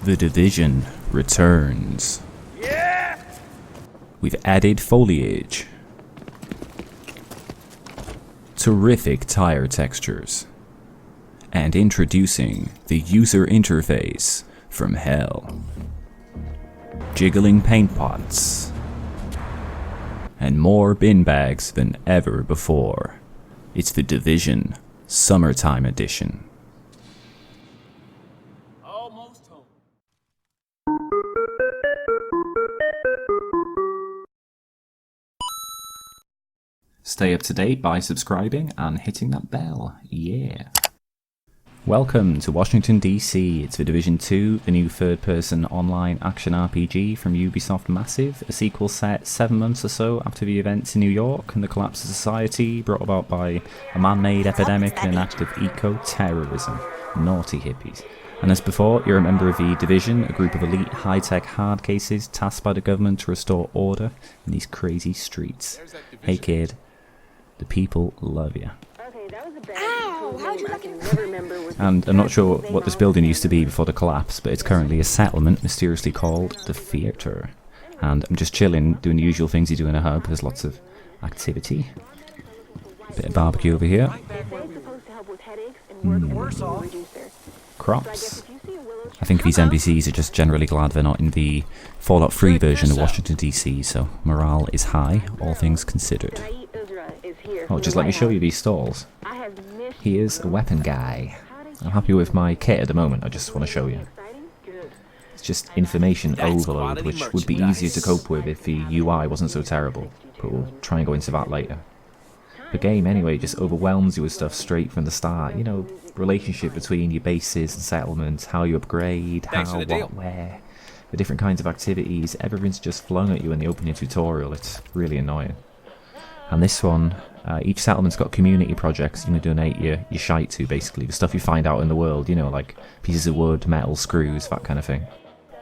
The Division returns. Yeah! We've added foliage, terrific tire textures, and introducing the user interface from hell. Jiggling paint pots, and more bin bags than ever before. It's the Division Summertime Edition. Almost home. Stay up to date by subscribing and hitting that bell. Yeah. Welcome to Washington DC. It's The Division 2, the new third-person online action RPG from Ubisoft Massive, a sequel set 7 months or so after the events in New York and the collapse of society brought about by a man-made epidemic and an act of eco-terrorism. Naughty hippies. And as before, you're a member of the Division, a group of elite high-tech hard cases tasked by the government to restore order in these crazy streets. Hey kid, the people love you. And I'm not sure what this building used to be before the collapse, but it's currently a settlement mysteriously called the Theatre. And I'm just chilling, doing the usual things you do in a hub. There's lots of activity. Bit of barbecue over here. Crops. I think these NPCs are just generally glad they're not in the Fallout 3 version of Washington DC, so morale is high, all things considered. Oh, just let me show you these stalls. Here's a weapon guy. I'm happy with my kit at the moment, I just want to show you. It's just information overload, which would be easier to cope with if the UI wasn't so terrible, but we'll try and go into that later. The game, anyway, just overwhelms you with stuff straight from the start. You know, relationship between your bases and settlements, how you upgrade, how, what, where, the different kinds of activities, everything's just flung at you in the opening tutorial. It's really annoying. And this one, each settlement's got community projects you can donate your shite to, basically. The stuff you find out in the world, you know, like pieces of wood, metal, screws, that kind of thing.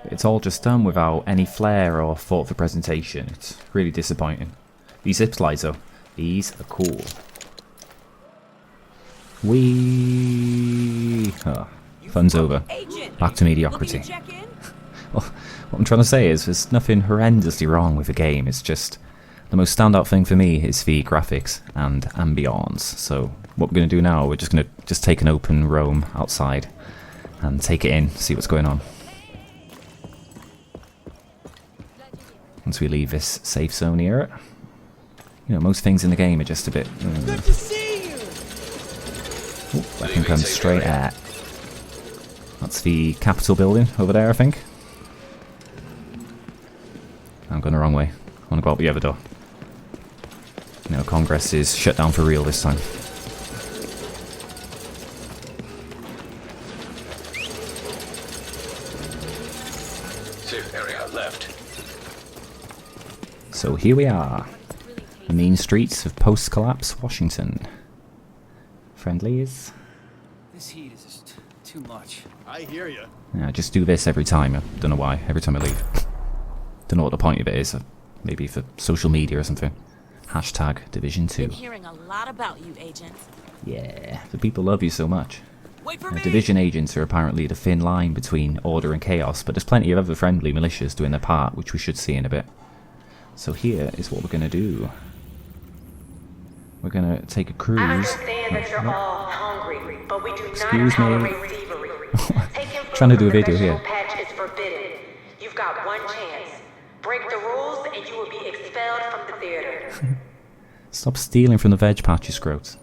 It's all just done without any flair or thought for presentation. It's really disappointing. These zip slides, though, these are cool. Whee! Oh, fun's over. Back to mediocrity. Well, what I'm trying to say is there's nothing horrendously wrong with the game, it's just the most standout thing for me is the graphics and ambience. So what we're going to do now, we're just going to take an open roam outside and take it in, see what's going on. Once we leave this safe zone here, you know, most things in the game are just a bit... Good to see you. Ooh, that can come straight at. That's the Capitol building over there, I think. I'm going the wrong way. I want to go out the other door. You know, Congress is shut down for real this time. Safe area left. So here we are. The mean streets of post-collapse Washington. Friendlies? This heat is just too much. I hear you. Yeah, I just do this every time. I don't know why. Every time I leave. Don't know what the point of it is. Maybe for social media or something. Hashtag Division 2. Been hearing a lot about you, Agent. Yeah, the people love you so much. Wait for me. Division agents are apparently the thin line between order and chaos, but there's plenty of other friendly militias doing their part, which we should see in a bit. So here is what we're going to do. We're going to take a cruise. I understand that you're all hungry, but we do Excuse not me. tolerate thievery. Trying to do a video here. Patch is forbidden. You've got one chance. Break the rules and you will be expelled from the theater. Stop stealing from the veg patch, you scrotes.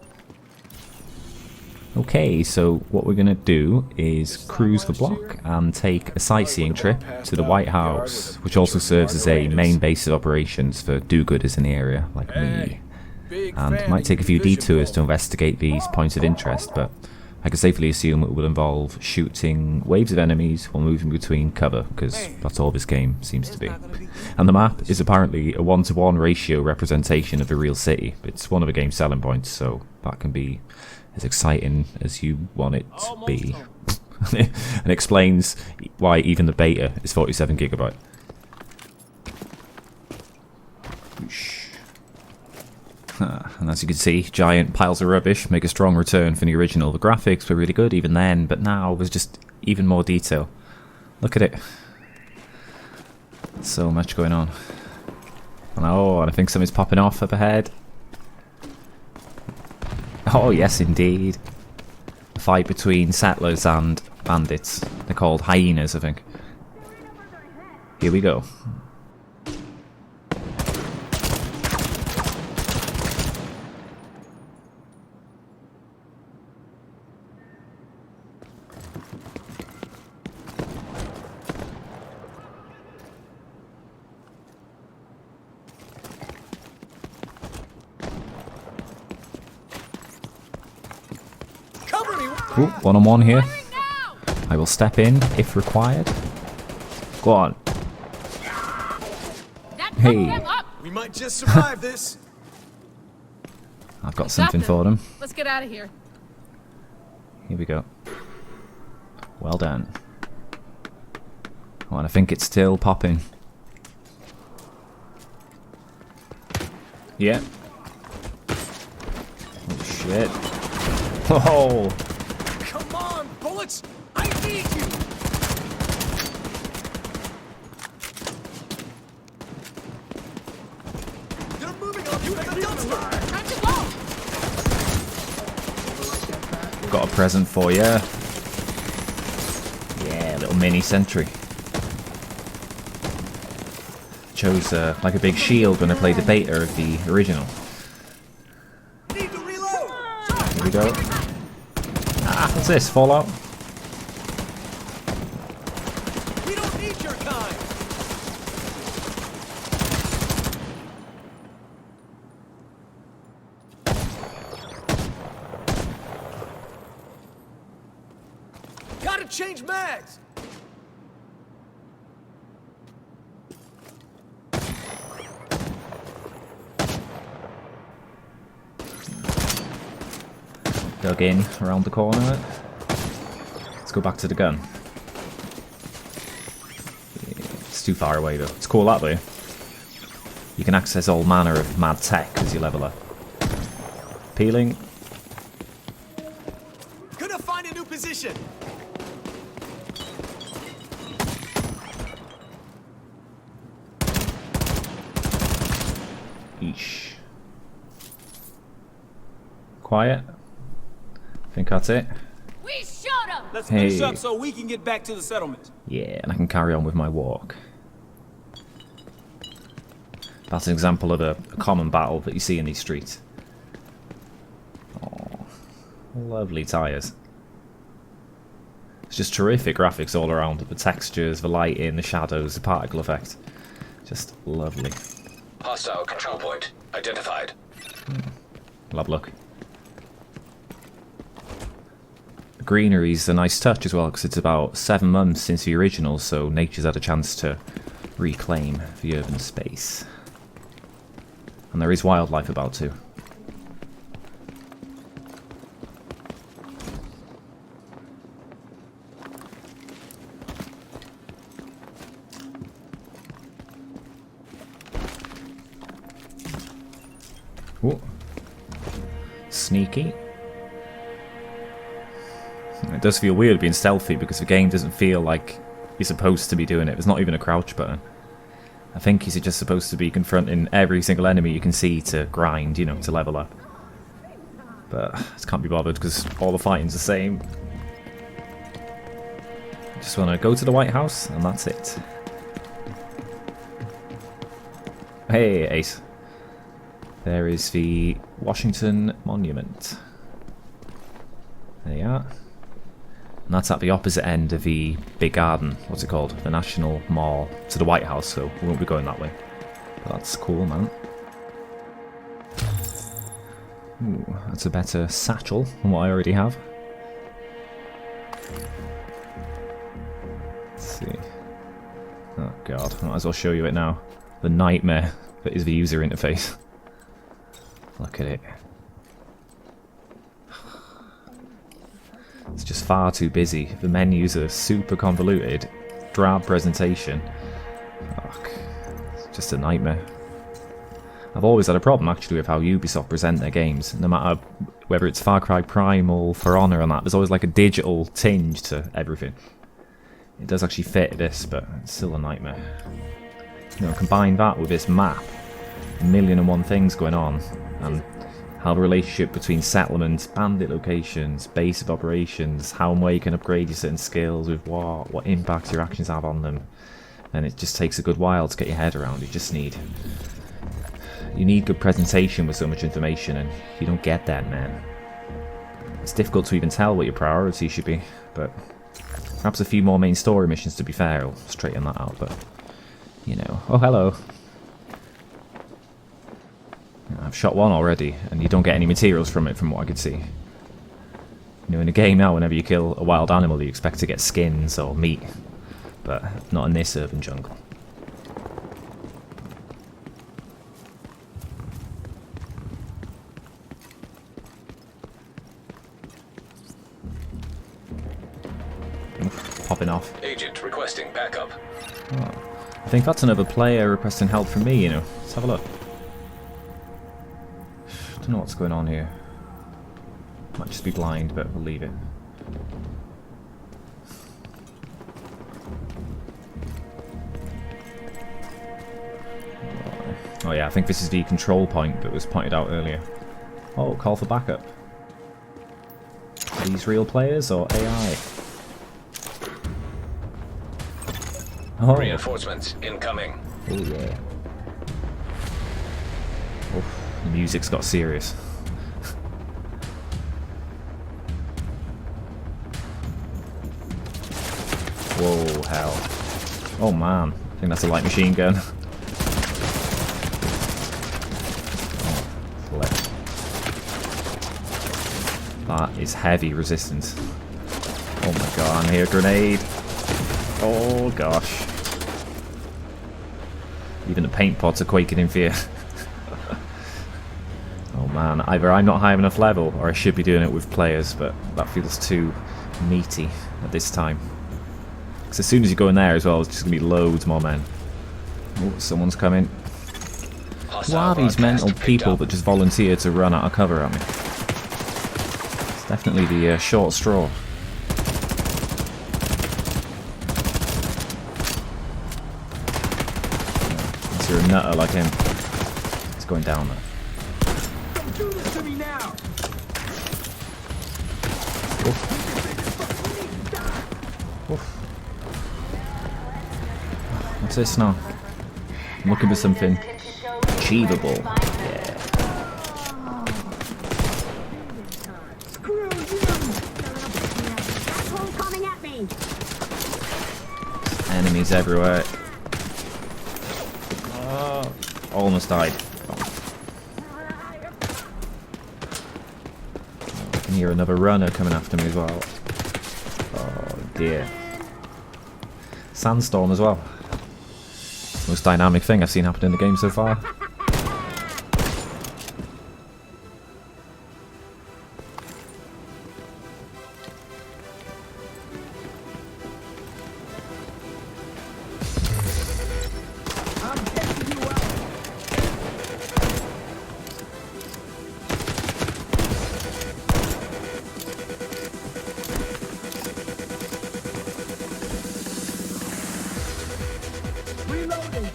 Okay, so what we're going to do is cruise the block and take a sightseeing trip to the White House, which also serves as a main base of operations for do-gooders in the area, like me. And might take a few detours to investigate these points of interest, but I can safely assume it will involve shooting waves of enemies while moving between cover, because that's all this game seems to be. And the map is apparently a 1-to-1 ratio representation of the real city. It's one of the game's selling points, so that can be as exciting as you want it to be. And explains why even the beta is 47 GB. And as you can see, giant piles of rubbish make a strong return from the original. The graphics were really good even then, but now there's just even more detail. Look at it. So much going on. Oh, and I think something's popping off up ahead. Oh, yes, indeed. A fight between settlers and bandits. They're called hyenas, I think. Here we go. Ooh, one-on-one here. I will step in if required. Go on. Hey. We might just survive this. I've got something for them. Let's get out of here. Here we go. Well done. Oh, and I think it's still popping. Yeah. Oh, shit. Whoa. Come on, bullets! I need you! They're moving on you like a dumpster! Time to go! Got a present for you. Yeah, little mini sentry. Chose like a big shield when I played the beta of the original. Need to reload! Here we go. Ah, what's this? Fallout? We don't need your kind! Gotta change mags! Dug in around the corner. Let's go back to the gun. It's too far away though. It's cool that way. You can access all manner of mad tech as you level up. Peeling. Gonna find a new position! Eesh. Quiet. I think that's it. We showed them! Let's Hey. finish up so we can get back to the settlement. Yeah, and I can carry on with my walk. That's an example of a common battle that you see in these streets. Oh, lovely tyres. It's just terrific graphics all around. The textures, the lighting, the shadows, the particle effect. Just lovely. Hostile control point identified. Love look. The greenery's a nice touch as well because it's about 7 months since the original, so nature's had a chance to reclaim the urban space. And there is wildlife about too. Ooh. Sneaky. It does feel weird being stealthy because the game doesn't feel like you're supposed to be doing it. There's not even a crouch button. I think you're just supposed to be confronting every single enemy you can see to grind, you know, to level up. But I just can't be bothered because all the fighting's the same. I just want to go to the White House and that's it. Hey, Ace. There is the Washington Monument. There you are. And that's at the opposite end of the big garden. What's it called? The National Mall to the White House, so we won't be going that way. But that's cool, man. Ooh, that's a better satchel than what I already have. Let's see. Oh god, I might as well show you it now. The nightmare that is the user interface. Look at it. It's just far too busy. The menus are super convoluted. Drab presentation. Fuck. It's just a nightmare. I've always had a problem actually with how Ubisoft present their games. No matter whether it's Far Cry Primal, For Honor and that, there's always like a digital tinge to everything. It does actually fit this, but it's still a nightmare. You know, combine that with this map, 1,000,001 things going on, and how the relationship between settlements, bandit locations, base of operations, how and where you can upgrade your certain skills with what impacts your actions have on them. And it just takes a good while to get your head around. You need good presentation with so much information, and you don't get that, man. It's difficult to even tell what your priority should be, but perhaps a few more main story missions, to be fair, will straighten that out, but you know. Oh, hello. I've shot one already, and you don't get any materials from it, from what I could see. You know, in a game now, whenever you kill a wild animal, you expect to get skins or meat, but not in this urban jungle. Oof, popping off. Agent requesting backup. Oh, I think that's another player requesting help from me, you know. Let's have a look. Don't know what's going on here. Might just be blind, but we'll leave it. Oh yeah, I think this is the control point that was pointed out earlier. Oh, call for backup. Are these real players or AI? Oh. Reinforcements incoming. Oh yeah. Oof, the music's got serious. Whoa, hell. Oh man, I think that's a light machine gun. Oh, flip. That is heavy resistance. Oh my god, I hear a grenade. Oh gosh. Even the paint pots are quaking in fear. Oh man, either I'm not high enough level, or I should be doing it with players, but that feels too meaty at this time. Because as soon as you go in there as well, there's just going to be loads more men. Oh, someone's coming. Who are these mental people that just volunteer to run out of cover at me? It's definitely the short straw. Unless you're a nutter like him. It's going down there. Don't do this to me now! Oof. Oof. What's this now? I'm looking for something achievable. Yeah. Screw you! Asshole coming at me! Enemies everywhere. Oh, almost died. Oh. I can hear another runner coming after me as well. Oh dear. Sandstorm as well. Most dynamic thing I've seen happen in the game so far. I'm taking you out! Reloading!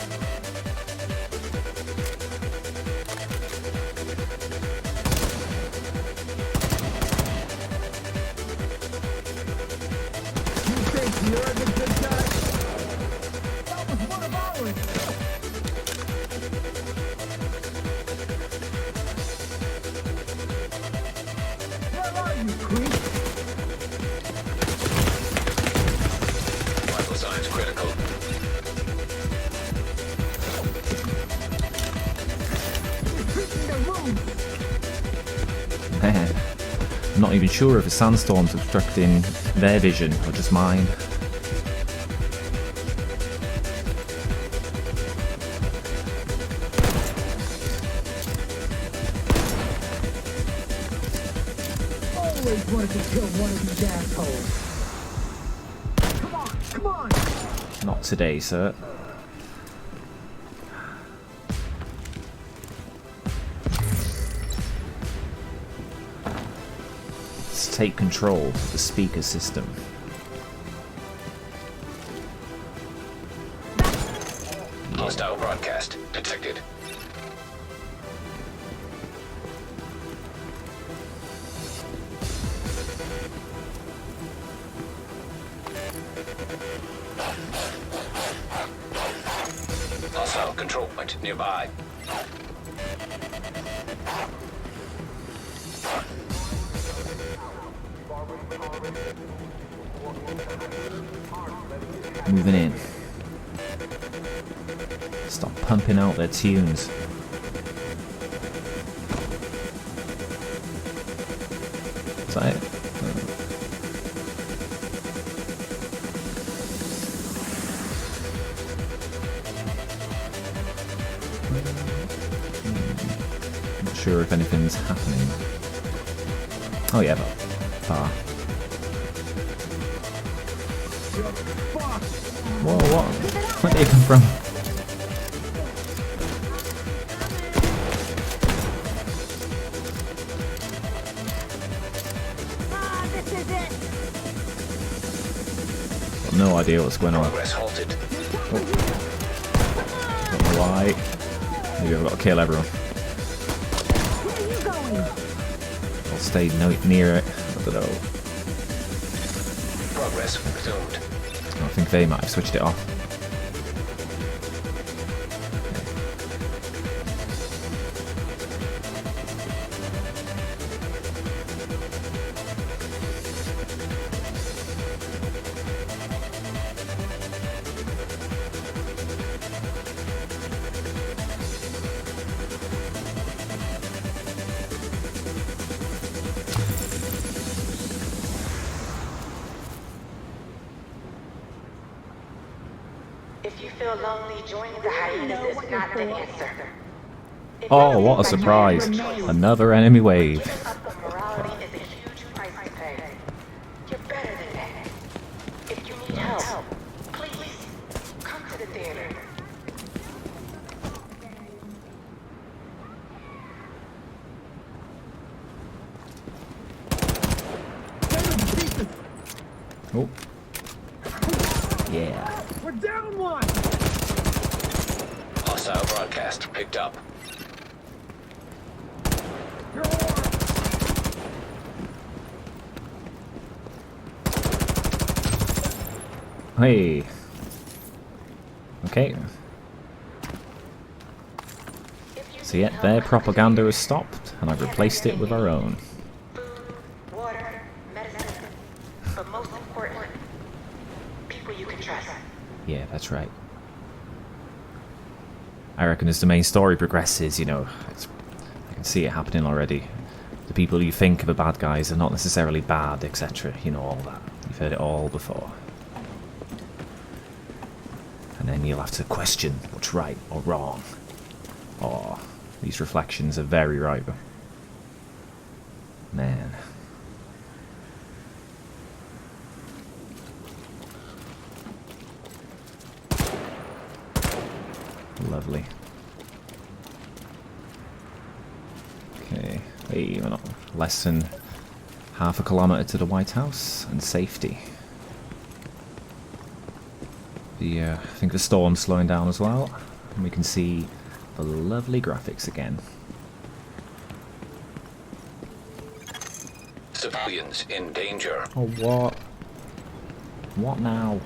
You think you're the good guy? That was one of ours! Where are you, creep? Vital signs critical. Treating the room! Man, I'm not even sure if the sandstorm's obstructing their vision or just mine. Always wanted to kill one of these assholes. Come on, come on! Not today, sir. Let's take control of the speaker system. Hostile broadcast detected. Hostile control point nearby. Moving in. Stop pumping out their tunes. Is that it? Not sure if anything's happening. Oh yeah, but far. Whoa, what? Where did they come from? This is it. Got no idea what's going on. Progress halted. Don't know why. Maybe I've got to kill everyone. Where are you going? I'll stay near it. I don't know. Progress resumed. I think they might have switched it off. If you feel lonely, joining the hyenas is not the answer. If Oh, you what a feel like you have surprise. a choice, Another enemy wave. giving up on morality is a huge price to pay. You're better than that. If you need help, please come to the theater. Oh. Yeah. We're down one. Hostile broadcast picked up. Hey. Okay. So yeah, their propaganda has stopped, and I've replaced it with our own. Food, water, medicine, but most important, people you can trust. Yeah, that's right. I reckon as the main story progresses, you know, I can see it happening already. The people you think are the bad guys are not necessarily bad, etc. You know, all that. You've heard it all before. And then you'll have to question what's right or wrong. Oh, these reflections are very right. Man. Lovely. Okay, hey, we're not less than half a kilometre to the White House and safety. I think the storm's slowing down as well, and we can see the lovely graphics again. Civilians in danger. Oh, what? What now?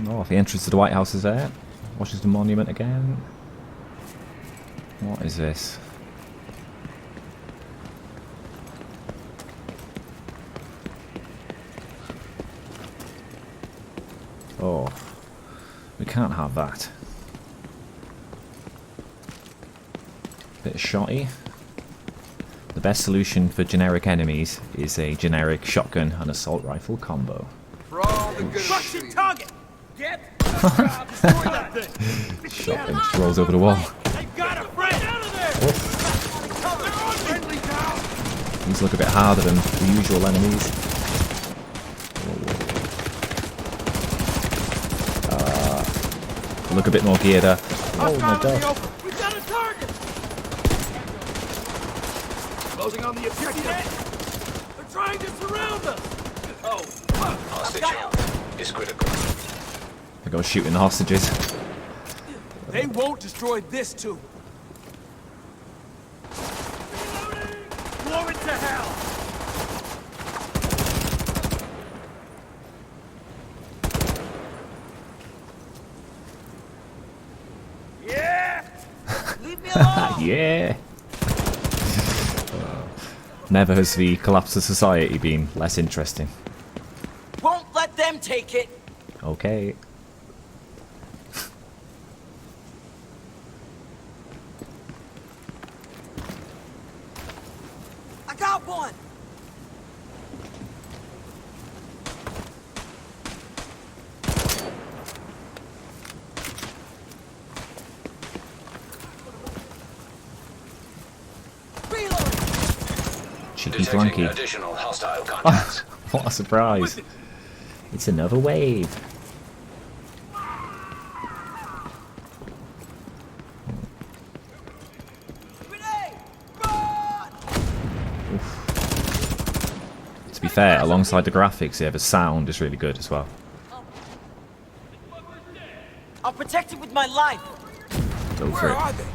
Oh, the entrance to the White House is there. Washington Monument again. What is this? Oh, we can't have that. Bit shotty. The best solution for generic enemies is a generic shotgun and assault rifle combo. For all the good Crush your target! Get! Shotgun just rolls over the wall. I got a friend! Out of there! friendly down! These look a bit harder than the usual enemies. They look a bit more geared up. Oh my god. We got a target! Closing on the objective. They're trying to surround us! Oh, fuck! Hostage is critical. I go shooting the hostages. They won't destroy this too. Blow it to hell. Yeah. Leave me alone. Yeah! Never has the collapse of society been less interesting. Won't let them take it. Okay. I got one. Cheeky Detecting flanky. additional hostile contacts. What a surprise. It's another wave. Grenade! Run! To be fair, alongside the graphics here, the sound is really good as well. I'll protect it with my life. Go for Where it. are they?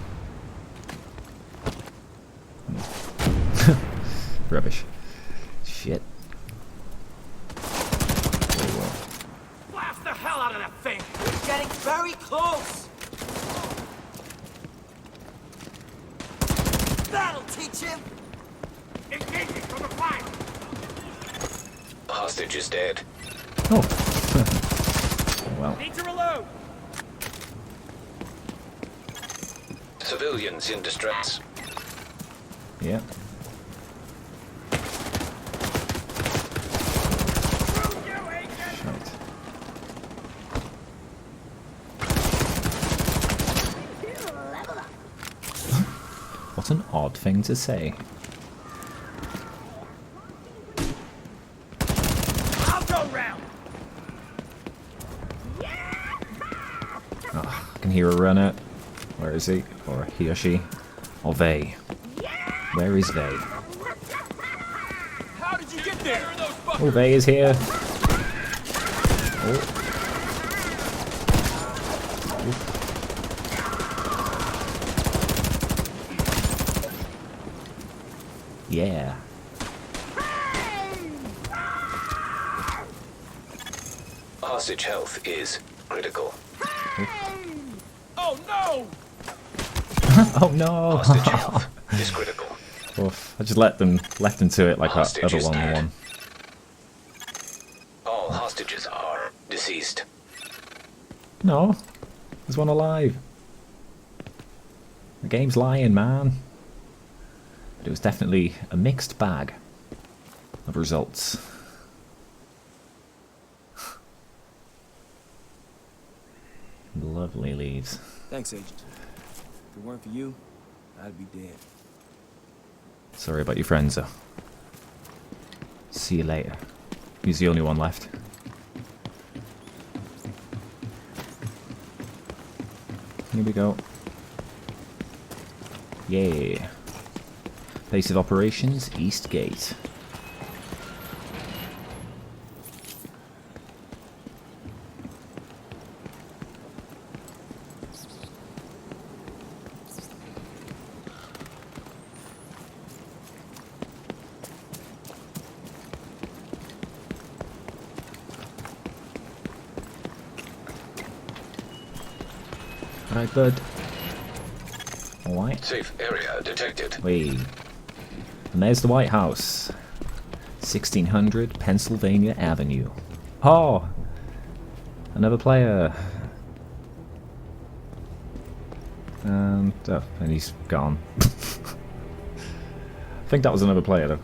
Rubbish. Shit. Blast the hell out of that thing! We're getting very close! That'll teach him! Engaging from the flank! Hostage is dead. Oh. Oh well. Need to reload! Civilians in distress. Yeah. Shite. What an odd thing to say. I'll go round! Oh, I can hear a runner. Where is he? Or he or she? Or they? Where is they? How did you get there? Oh, they is here. Oh. Yeah. Hostage health is critical. Oh no! Oh no! Hostage health is critical. Oof. I just left them to it like that Hostage other is one dead. one. All hostages are deceased. No, there's one alive. The game's lying, man. But it was definitely a mixed bag of results. Lovely leaves. Thanks, Agent. If it weren't for you, I'd be dead. Sorry about your friends, though. See you later. He's the only one left. Here we go. Yeah. Base of operations, East Gate. Right, bud. Alright. Safe area detected. Wait. And there's the White House. 1600 Pennsylvania Avenue. Oh! Another player. And he's gone. I think that was another player, though.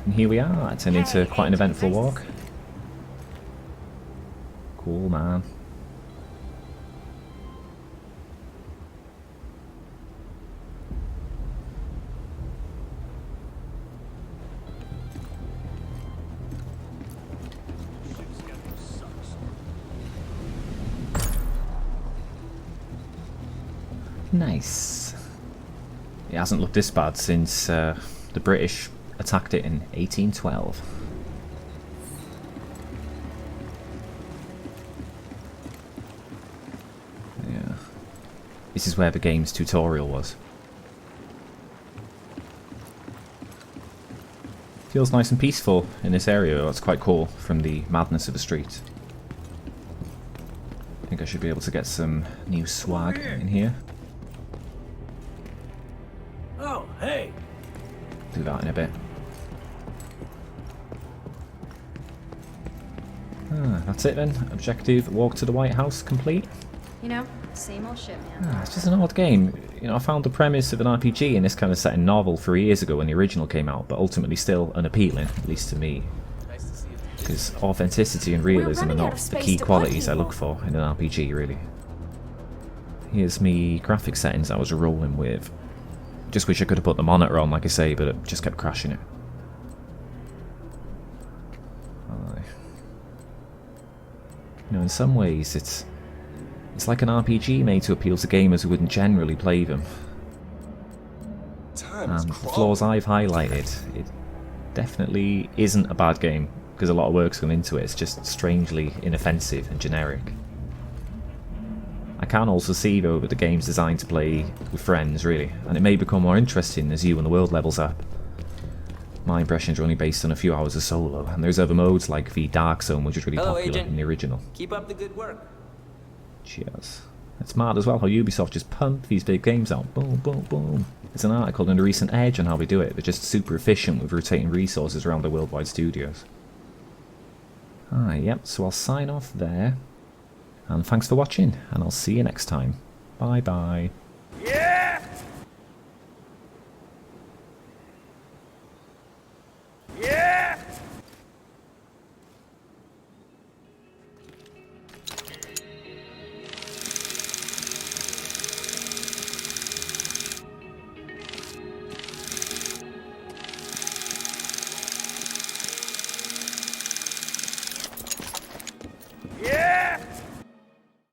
And here we are. It turned into quite an eventful walk. Cool, man. Nice. It hasn't looked this bad since the British attacked it in 1812. This is where the game's tutorial was. Feels nice and peaceful in this area. That's quite cool from the madness of the street. I think I should be able to get some new swag in here. Oh, hey. Do that in a bit. That's it then. Objective, walk to the White House complete. You know, same old shit, man. It's just an odd game. You know, I found the premise of an RPG in this kind of setting novel 3 years ago when the original came out, but ultimately still unappealing, at least to me. Because authenticity and realism are not the key qualities I look for in an RPG, really. Here's me graphic settings I was rolling with. Just wish I could have put the monitor on, like I say, but it just kept crashing it. You know, in some ways, it's like an RPG made to appeal to gamers who wouldn't generally play them. And the flaws I've highlighted, it definitely isn't a bad game, because a lot of work's gone into it. It's just strangely inoffensive and generic. I can also see, though, that the game's designed to play with friends, really, and it may become more interesting as you and the world levels up. My impressions are only based on a few hours of solo, and there's other modes like the Dark Zone, which was really popular in the original. Keep up the good work. Cheers. It's mad as well how Ubisoft just pump these big games out. Boom, boom, boom. There's an article in the recent Edge on how they do it. They're just super efficient with rotating resources around their worldwide studios. Yep, so I'll sign off there. And thanks for watching, and I'll see you next time. Bye bye.